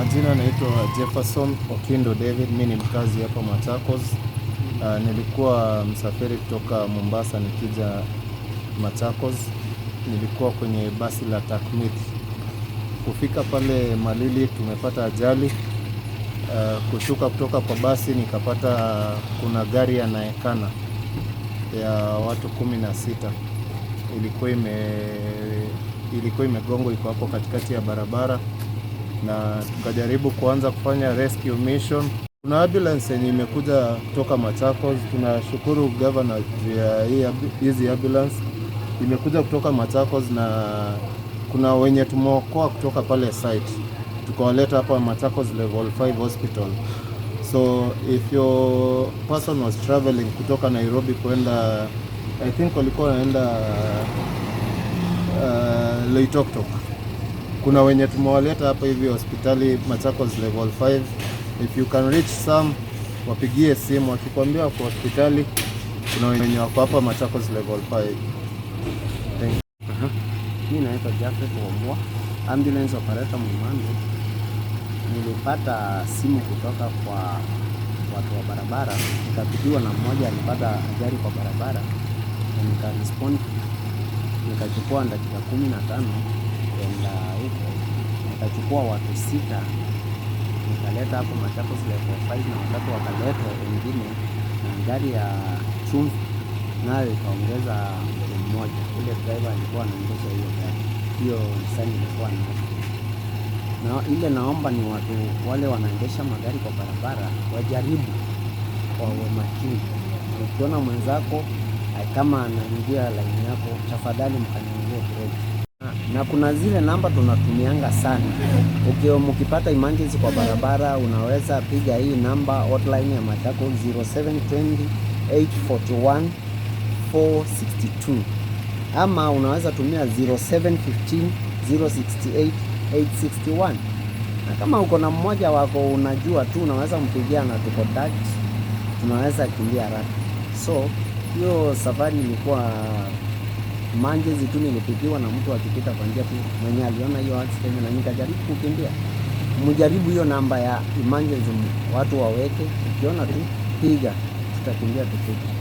Majina naitwa Jefferson Okindo David, mimi ni mkazi hapa Machakos. Nilikuwa msafiri kutoka Mombasa nikija Machakos. Nilikuwa kwenye basi la Takmit. Kufika pale Malili tumepata ajali. Kushuka kutoka kwa basi nikapata kuna gari ya Naekana ya watu 16. Ilikuwa imegongwa, iko hapo katikati ya barabara, na tukajaribu kuanza kufanya rescue mission. Kuna ambulance yenye imekuja kutoka Machakos. Tunashukuru governor ya hizi ambulance imekuja kutoka Machakos, na kuna wenye tumeokoa kutoka pale site tukawaleta hapa Machakos level 5 hospital. So if your person was traveling kutoka Nairobi kwenda, I think walikuwa wanaenda Loitoktok, kuna wenye tumewaleta hapa hivi hospitali Machakos level 5. If you can reach some, wapigie simu, wakikwambia kwa hospitali kuna wenye wako hapa Machakos level 5. Thank you. Mimi naitwa Jafet Wambua, ambulance operator Mumando. Nilipata simu kutoka kwa watu wa barabara, nikapigiwa na mmoja alipata ajali kwa barabara, na nikarespond. Nikachukua dakika 15 kwenda huko, nikachukua watu 6 nikaleta hapo Machakos level 5, na watatu wakaletwa wengine na gari ya chumvi, nayo ikaongeza mtu mmoja. Ile driver alikuwa anaendesha hiyo gari, hiyo nisani ilikuwa na ile. Naomba ni watu wale wanaendesha magari kwa barabara wajaribu kwa umakini. Ukiona mwenzako kama anaingia line yako, tafadhali mkanyanyue breki. Na kuna zile namba tunatumianga sana. Mkipata emergency kwa barabara, unaweza piga hii namba hotline ya Machakos 0720 841 462, ama unaweza tumia 0715 068 861. Na kama uko na mmoja wako unajua tu, unaweza mpigia na tukontact, tunaweza kimbia haraka. So hiyo safari ilikuwa emergency tu, nilipigiwa na mtu akipita kwa njia tu mwenye aliona hiyo accident, na nikajaribu kukimbia. Mjaribu hiyo namba ya emergency, watu waweke, ukiona tu piga, tutakimbia tufike.